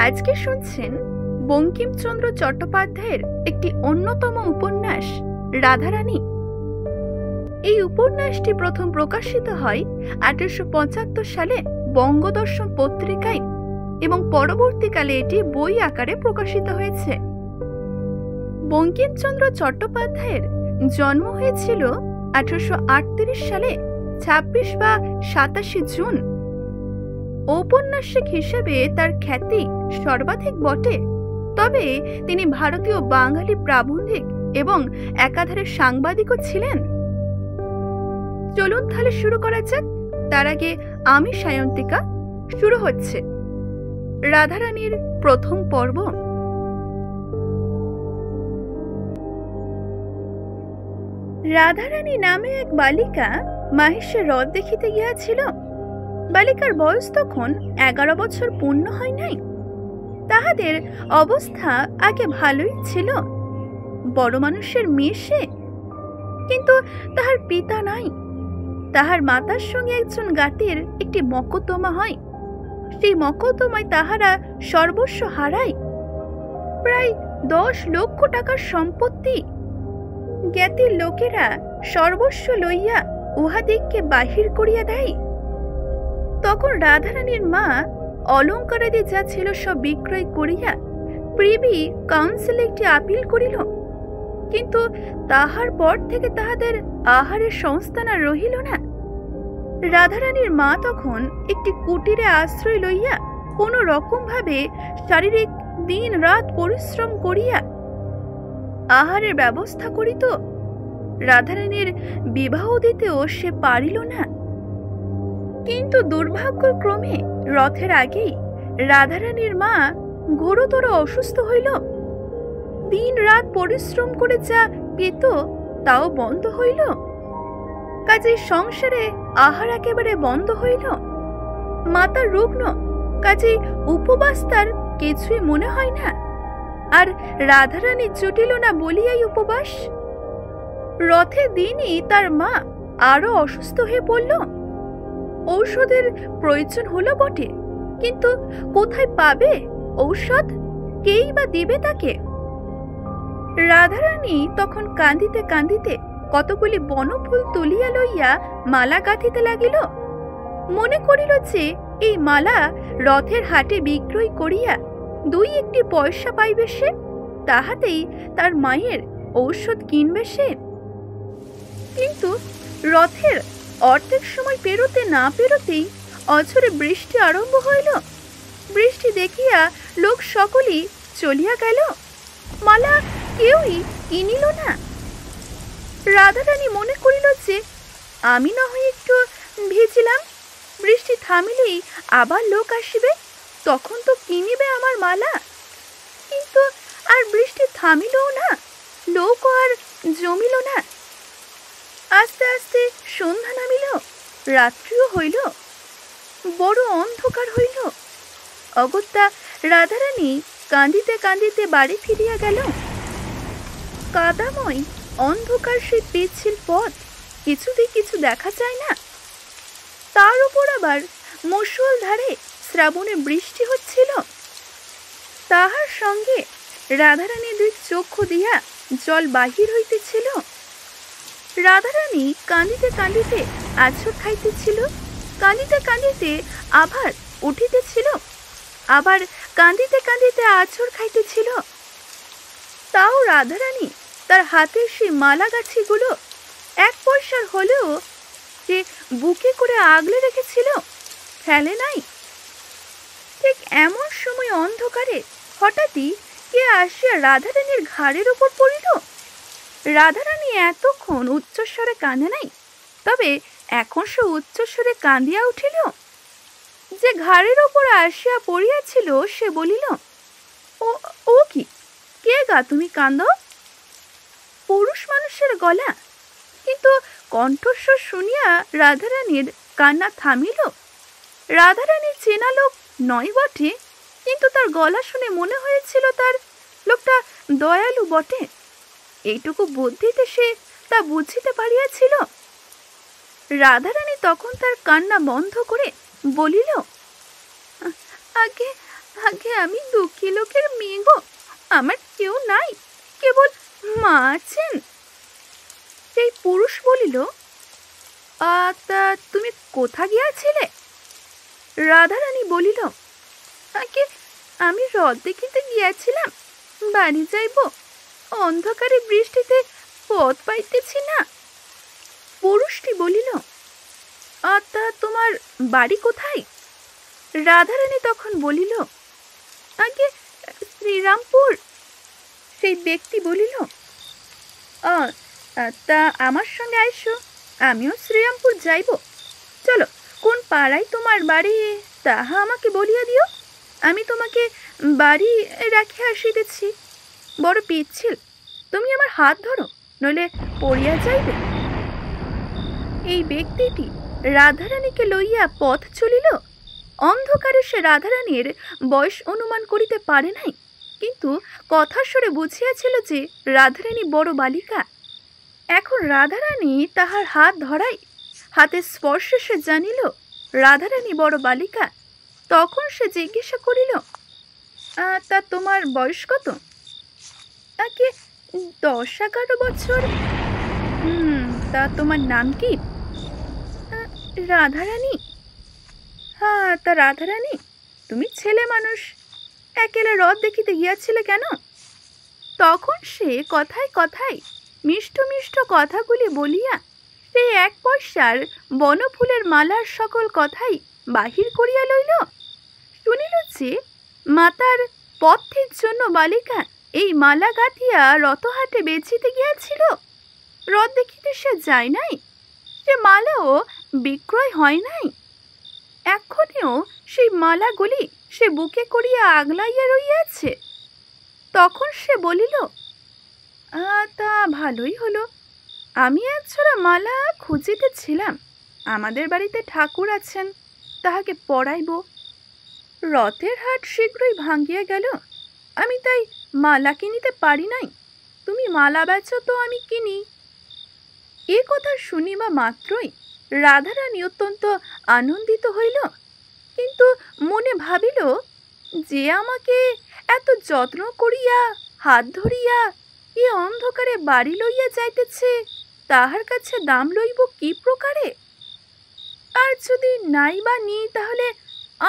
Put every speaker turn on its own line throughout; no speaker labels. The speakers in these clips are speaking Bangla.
আজকে শুনছেন বঙ্কিমচন্দ্র চট্টোপাধ্যায়ের একটি অন্যতম উপন্যাস রাধারানী। এই উপন্যাসটি প্রথম প্রকাশিত হয় 1875 সালে বঙ্গদর্শন পত্রিকায় এবং পরবর্তীকালে এটি বই আকারে প্রকাশিত হয়েছে। বঙ্কিমচন্দ্র চট্টোপাধ্যায়ের জন্ম হয়েছিল 1838 সালে 26 বা 27 জুন। ঔপন্যাসিক হিসেবে তার খ্যাতি সর্বাধিক বটে, তবে তিনি ভারতীয় বাঙালি প্রাবন্ধিক এবং একাধারে সাংবাদিকও ছিলেন। চলুন তাহলে শুরু করা যাক। তার আগে আমি সায়ন্তিকা। শুরু হচ্ছে রাধারানীর প্রথম পর্ব। রাধারানী নামে এক বালিকা মাহেশের হ্রদ দেখিতে গিয়াছিল। বালিকার বয়স তখন 11 বছর পূর্ণ হয় নাই। তাহাদের অবস্থা আগে ভালোই ছিল, বড় মানুষের মেয়ে সে, কিন্তু তাহার পিতা নাই। তাহার মাতার সঙ্গে একজন জ্ঞাতির একটি মকদ্দমা হয়। সেই মকদ্দমায় তাহারা সর্বস্ব হারায়, প্রায় 10 লক্ষ টাকার সম্পত্তি। জ্ঞাতির লোকেরা সর্বস্ব লইয়া উহাদিগকে বাহির করিয়া দেয়। তখন রাধারানীর মা অলঙ্কারাদি যা ছিল সব বিক্রয় করিয়া প্রিভি কাউন্সিলে একটি আপিল করিল, কিন্তু তাহার পর থেকে তাহাদের আহারের সংস্থান আর রহিল না। রাধারানীর মা তখন একটি কুটিরে আশ্রয় লইয়া কোনো রকম ভাবে শারীরিক দিন রাত পরিশ্রম করিয়া আহারের ব্যবস্থা করিত। রাধারানীর বিবাহ দিতেও সে পারিল না। কিন্তু দুর্ভাগ্যক্রমে রথের আগেই রাধারানীর মা ঘোরতর অসুস্থ হইল। দিন রাত পরিশ্রম করে যা পেত তাও বন্ধ হইল। কাজে সংসারে আহার একেবারে বন্ধ হইল। মাতা রুগ্ন, কাজে উপবাস তার কিছুই মনে হয় না। আর রাধারানী জুটিল না বলিয়াই উপবাস। রথের দিনই তার মা আরো অসুস্থ হয়ে পড়ল। ঔষধের প্রয়োজন হলো বটে, কিন্তু কোথায় পাবে ঔষধ? কেই বা দিবে তাকে? রাধারানী তখন কাঁদিতে কাঁদিতে কতগুলি বনফুল তুলিয়া লইয়া মালা গাঁথিতে লাগিল। মনে করিল যে এই মালা রথের হাটে বিক্রয় করিয়া 2-1 পয়সা পাইবে সে, তাহাতেই তার মায়ের ঔষধ কিনবে সে। কিন্তু রথের অর্ধেক সময় পেরোতে না পেরোতেই অঝরে বৃষ্টি আরম্ভ হইল। বৃষ্টি দেখিয়া লোক সকলেই চলিয়া গেল। মালা কেউই কিনিল না। রাধারানী মনে করিল যে আমি না হয় একটু ভিজিলাম, বৃষ্টি থামিলেই আবার লোক আসিবে, তখন তো কিনিবে আমার মালা। কিন্তু আর বৃষ্টি থামিলও না, লোকও আর জমিল না। আস্তে আস্তে সন্ধ্যা নামিল, রাত্রিও হইল, বড় অন্ধকার হইল। অগত্যা রাধারানী কাঁদিতে কাঁদিতে বাড়ি ফিরিয়া গেল। কাদাময় অন্ধকার সেই পিচ্ছিল পথ, কিছুতেই কিছু দেখা যায় না। তার উপর আবার মুষলধারে শ্রাবণে বৃষ্টি হচ্ছিল। তাহার সঙ্গে রাধারানী 2 চক্ষু দিয়া জল বাহির হইতেছিল। রাধারানী কাঁদিতে কাঁদিতে আছর খাইতেছিল, কাঁদিতে কাঁদিতে আবার উঠিতেছিল, আবার কাঁদিতে কাঁদিতে আছর খাইতেছিল। তাও রাধারানী তার হাতের সেই মালা গাছিগুলো 1 পয়সার হলেও যে বুকে করে আগলে রেখেছিল, ফেলে নাই। ঠিক এমন সময় অন্ধকারে হঠাৎই কে আসিয়া রাধারানীর ঘাড়ের উপর পড়িল। রাধারানী এতক্ষণ উচ্চস্বরে কাঁদে নাই, তবে এখন সে উচ্চস্বরে কাঁদিয়া উঠিল। যে ঘাড়ের উপর আসিয়া পড়িয়াছিল সে বলিল, ও কি, কে গা তুমি কাঁদো? পুরুষ মানুষের গলা, কিন্তু কণ্ঠস্বর শুনিয়া রাধারানীর কান্না থামিল। রাধারানী চেনা লোক নয় বটে, কিন্তু তার গলা শুনে মনে হয়েছিল তার লোকটা দয়ালু বটে। এইটুকু বুদ্ধিতে সে তা বুঝিতে পারিয়াছিল। রাধারানী তখন তার কান্না বন্ধ করে বলিল, আগে আগে আমি দুঃখী লোকের মেয়ে গো, আমার কেউ নাই, কেবল মা আছেন। সেই পুরুষ বলিল, তা তুমি কোথা গিয়াছিলে? রাধারানী বলিল, আগে আমি হ্রদ দেখিতে গিয়াছিলাম, বাড়ি যাইব, অন্ধকারে বৃষ্টিতে পথ পাইতেছি না। পুরুষটি বলিল, তা তোমার বাড়ি কোথায়? রাধারানী তখন বলিল, আগে শ্রীরামপুর। সেই ব্যক্তি বলিল, তা আমার সঙ্গে আইসো, আমিও শ্রীরামপুর যাইব। চলো, কোন পাড়ায় তোমার বাড়ি তাহা আমাকে বলিয়া দিও, আমি তোমাকে বাড়ি রাখিয়া আসিতেছি। বড় পিচ্ছিল, তুমি আমার হাত ধরো, নইলে পড়িয়া যাইবে। এই ব্যক্তিটি রাধারানীকে লইয়া পথ চলিল। অন্ধকারে সে রাধারানীর বয়স অনুমান করিতে পারে নাই, কিন্তু কথার স্বরে বুঝিয়াছিল যে রাধারানী বড় বালিকা। এখন রাধারানী তাহার হাত ধরাই, হাতের স্পর্শে সে জানিল রাধারানী বড় বালিকা। তখন সে জিজ্ঞাসা করিল, তা তোমার বয়স কত? তাকে 10-11 বছর। তা তোমার নাম কি? রাধারানী। হ্যাঁ, তা রাধারানী, তুমি ছেলে মানুষ, একেলা হ্রদ দেখিতে গিয়াছিলে কেন? তখন সে কথায় কথায় মিষ্ট মিষ্ট কথাগুলি বলিয়া সেই 1 পয়সার বনফুলের মালার সকল কথাই বাহির করিয়া লইল। শুনিল যে মাতার পথের জন্য বালিকা এই মালা গাঁথিয়া রতহাটে বেচিতে গিয়াছিল। হ্রদ দেখিতে সে যায় নাই, সে মালাও বিক্রয় হয় নাই। এখনও সেই মালাগুলি সে বুকে করিয়া আগলাইয়া রইয়াছে। তখন সে বলিল, তা ভালোই হলো, আমি একছড়া মালা খুঁজিতেছিলাম, আমাদের বাড়িতে ঠাকুর আছেন, তাহাকে পরাইব। রথের হাট শীঘ্রই ভাঙ্গিয়া গেল, আমি তাই মালা কিনিতে পারি নাই, তুমি মালা বেচো তো আমি কিনি। এ কথা শুনিবা মাত্রই রাধারানী অত্যন্ত আনন্দিত হইল, কিন্তু মনে ভাবিল, যে আমাকে এত যত্ন করিয়া হাত ধরিয়া এ অন্ধকারে বাড়ি লইয়া যাইতেছে, তাহার কাছে দাম লইব কি প্রকারে? আর যদি নাই বা নিই, তাহলে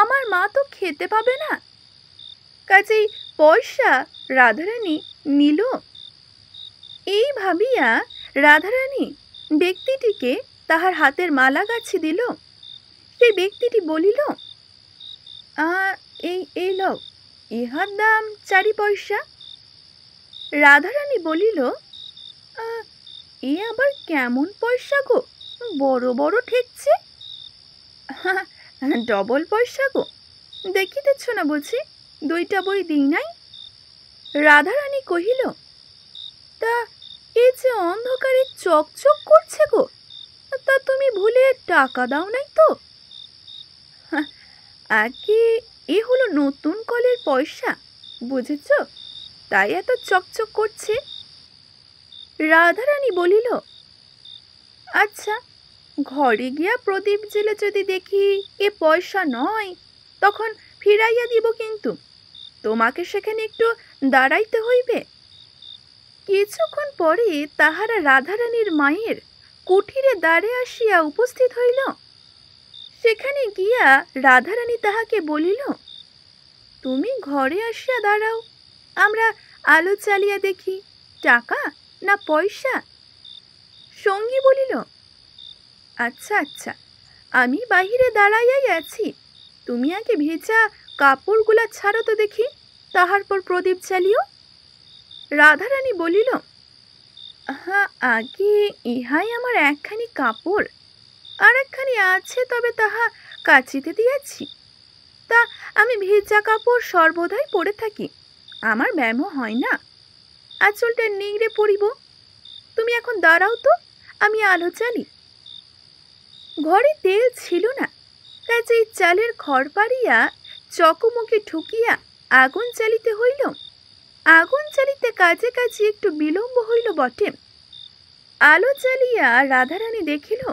আমার মা তো খেতে পাবে না। কাজেই পয়সা রাধারানী নিল। এই ভাবিয়া রাধারানী ব্যক্তিটিকে তাহার হাতের মালা গাছি দিল। সেই ব্যক্তিটি বলিল, এই লও, ইহার দাম 4 পয়সা। রাধারানী বলিল, এ আবার কেমন পয়সা গো, বড় বড় ঠেকছে। ডবল পয়সা গো, দেখিতেছ না বুঝি 2টা বই দিই নাই? রাধারানী কহিল, তা এ যে অন্ধকারে চকচক করছে গো, তা তুমি ভুলে টাকা দাও নাই তো? আগে এ হলো নতুন কলের পয়সা, বুঝেছ, তাই এত চকচক করছে। রাধারানী বলিল, আচ্ছা, ঘরে গিয়া প্রদীপ জেলে যদি দেখি এ পয়সা নয়, তখন ফিরাইয়া দিব, কিন্তু তোমাকে সেখানে একটু দাঁড়াইতে হইবে। কিছুক্ষণ পরে তাহারা রাধারানীর মায়ের কুঠিরে দ্বারে আসিয়া উপস্থিত হইল। সেখানে গিয়া রাধারানী তাহাকে বলিল, তুমি ঘরে আসিয়া দাঁড়াও, আমরা আলো চালিয়া দেখি, টাকা না পয়সা। সঙ্গী বলিল, আচ্ছা আচ্ছা, আমি বাহিরে দাঁড়াইয়াই আছি, তুমি আগে ভেজা কাপড়গুলা ছাড়ো তো দেখি, তাহার পর প্রদীপ চালিও। রাধারানী বলিল, হ্যাঁ, আগে ইহাই আমার একখানি কাপড়, আর একখানি আছে, তবে তাহা কাচিতে দিয়েছি। তা আমি ভেজা কাপড় সর্বদাই পরে থাকি, আমার ব্যায়ামও হয় না, আঁচলটা নিংড়ে পড়িব। তুমি এখন দাঁড়াও তো, আমি আলো জ্বালি। ঘরে তেল ছিল না, কাজেই চালের খড় পাড়িয়া চকমুখে ঠুকিয়া আগুন জ্বালিতে হইল। আগুন জ্বালিতে কাজে কাজে একটু বিলম্ব হইল বটে। আলো জ্বালিয়া রাধারানী দেখিল,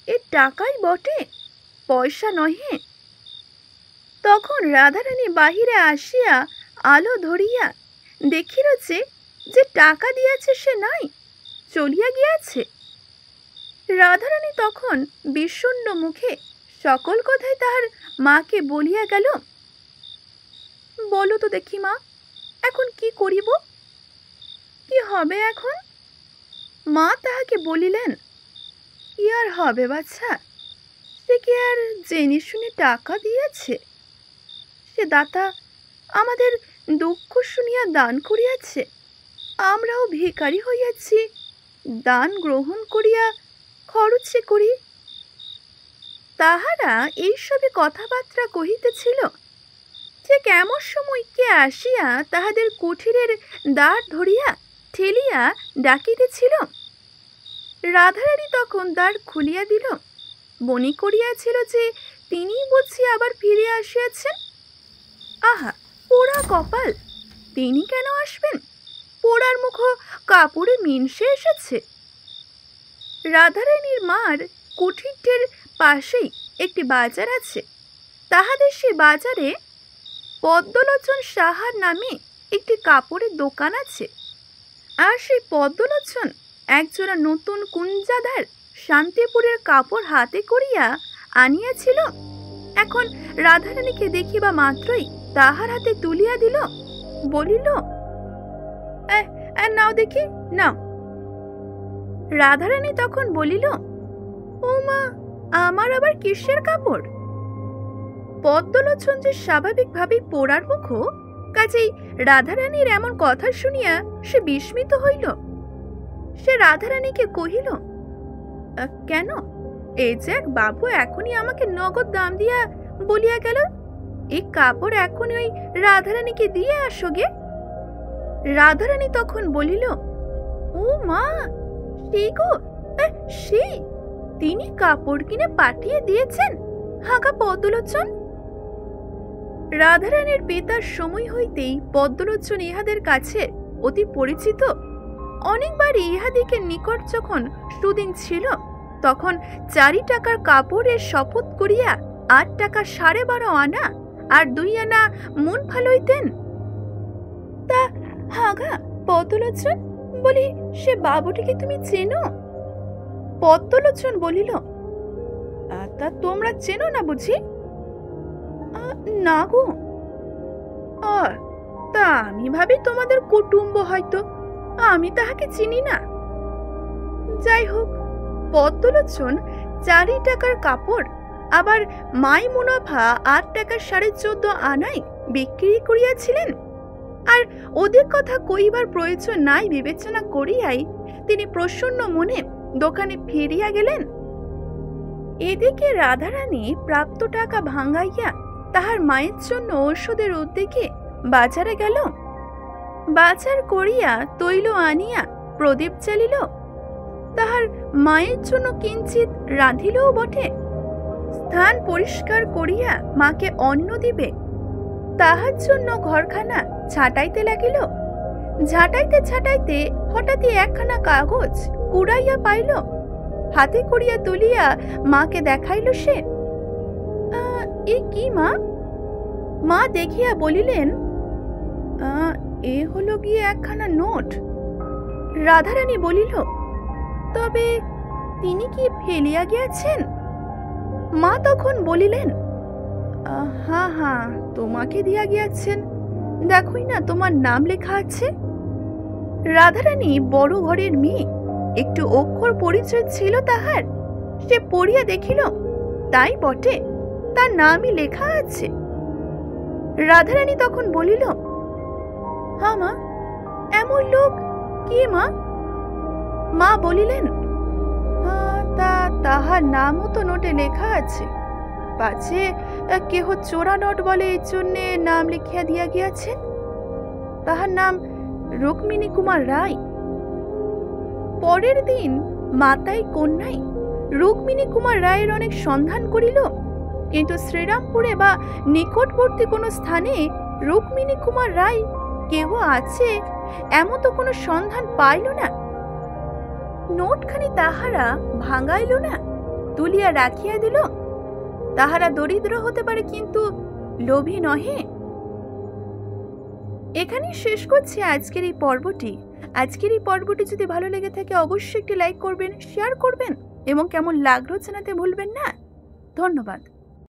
এ টাকাই বটে, পয়সা নহে। তখন রাধারানী বাহিরে আসিয়া আলো ধরিয়া দেখিল যে টাকা দিয়াছে সে নাই, চলিয়া গিয়াছে। রাধারানী তখন বিষণ্ণ মুখে সকল কথাই তাহার মাকে বলিয়া গেল। বলো তো দেখি মা, এখন কি করিব, কি হবে এখন? মা তাহাকে বলিলেন, কি আর হবে বাছা, সে কি আর জেনে শুনে টাকা দিয়েছে? সে দাতা আমাদের দুঃখ শুনিয়া দান করিয়াছে, আমরাও ভিখারি হইয়াছি, দান গ্রহণ করিয়া খরচে করি। তাহারা এইসবে কথাবার্তা কহিতেছিল, ঠিক এমন সময় কে আসিয়া তাহাদের কুঠিরের দ্বার ধরিয়া ঠেলিয়া ডাকিতেছিল। রাধারানী তখন দ্বার খুলিয়া দিল। মনে করিয়াছিল যে তিনিই বুঝি আবার ফিরিয়া আসিয়াছেন। আহা, পোড়া কপাল, তিনি কেন আসবেন? পোড়ার মুখ কাপড়ে মিনসে এসেছে। রাধারানীর মার কুঠিরটির পাশেই একটি বাজার আছে। তাহাদের সে বাজারে পদ্মলোচন সাহার নামে একটি কাপড়ের দোকান আছে। আর সেই পদ্মলোচন একজোড়া নতুন কুঞ্জাদার শান্তিপুরের কাপড় হাতে করিয়া আনিয়াছিল। এখন রাধারানীকে দেখিবা মাত্রই তাহার হাতে তুলিয়া দিল, বলিল, নাও দেখি, নাও। রাধারানী তখন বলিল, ও মা, আমার আবার কিসের কাপড়? পদ্মলোচন যে স্বাভাবিকভাবেই পোড়ার মুখ, কাজেই রাধারানীর এমন কথা শুনিয়া সে বিস্মিত হইল। সে রাধারানীকে কহিল, কেন, এই যে এক বাবু এখনই আমাকে নগদ দাম দিয়া বলিয়া গেল, এই কাপড় এখনই ওই রাধারানীকে দিয়ে আসো গে। রাধারানী তখন বলিল, ও মা, সেই গো, সেই তিনি কাপড় কিনে পাঠিয়ে দিয়েছেন হাগা পদ্মলোচন। রাধারানীর পিতার সময় হইতেই পদ্মলোচন ইহাদের কাছে অতি পরিচিত। অনেকবারই ইহাদিকে নিকট যখন সুদিন ছিল, তখন 4 টাকার কাপড়ের শপথ করিয়া 8 টাকা 12.5 আনা আর 2 আনা মন ফালইতেন। তা হাগা পদ্মলোচন, বলি সে বাবুটিকে তুমি চেনো? পদ্মলোচন বলিল, তা তোমরা চেনো না বুঝি? না গো। তা আমি ভাবি তোমাদের কুটুম্ব হয়তো, আমি তাহাকে চিনি না। যাই হোক, পদ্মলোচন 4 টাকার কাপড় আবার মাই মুনাফা 8 টাকা 14.5 আনায় বিক্রি করিয়াছিলেন। আর ওদের কথা কইবার প্রয়োজন নাই বিবেচনা করিয়াই তিনি প্রসন্ন মনে দোকানে ফিরিয়া গেলেন। এদিকে রাধারানী প্রাপ্ত টাকা ভাঙাইয়া তাহার মায়ের জন্য ঔষধের উদ্যোগে বাজারে গেল। বাজার করিয়া তৈল আনিয়া প্রদীপ জ্বালিল। তাহার মায়ের জন্য কিঞ্চিত রাঁধিলও বটে। স্থান পরিষ্কার করিয়া মাকে অন্ন দিবে, তাহার জন্য ঘরখানা ছাটাইতে লাগিল। ঝাঁটাইতে ছাটাইতে হঠাৎই একখানা কাগজ কুড়াইয়া পাইল। হাতে করিয়া তুলিয়া মাকে দেখাইল সে। এ কি মা? মা দেখিয়া বলিলেন, এ হলো গিয়ে একখানা নোট। রাধারানী বলিল, তবে তিনি কি ফেলিয়া গিয়াছেন? মা তখন বলিলেন, হ্যাঁ হ্যাঁ, তোমাকে দিয়া গিয়াছেন, দেখোই না তোমার নাম লেখা আছে। রাধারানী বড় ঘরের মেয়ে, একটু অক্ষর পরিচয় ছিল তাহার। সে পড়িয়া দেখিল, তাই বটে, তার নামই লেখা আছে। রাধারানী তখন বলিল, হ্যাঁ মা, এমন লোক কি মা? মা বলিলেন, তাহার নামও তো নোটে লেখা আছে, পাছে কেহ চোরা নোট বলে এই জন্যে নাম লিখিয়া দিয়া গিয়াছে। তাহার নাম রুক্মিণী কুমার রায়। পরের দিন মাতাই কন্যাই রুক্মিণী কুমার রায়ের অনেক সন্ধান করিল, কিন্তু শ্রীরামপুরে বা নিকটবর্তী কোনো স্থানে রুক্মিণী কুমার রায় কেহ আছে এমন তো কোনো সন্ধান পাইল না। নোটখানি তাহারা ভাঙাইল না, তুলিয়া রাখিয়া দিল। তাহারা দরিদ্র হতে পারে, কিন্তু লোভী নহে। এখানেই শেষ করছি আজকের এই পর্বটি যদি ভালো লেগে থাকে অবশ্যই একটি লাইক করবেন, শেয়ার করবেন এবং কেমন লাগলো জানাতে ভুলবেন না। ধন্যবাদ।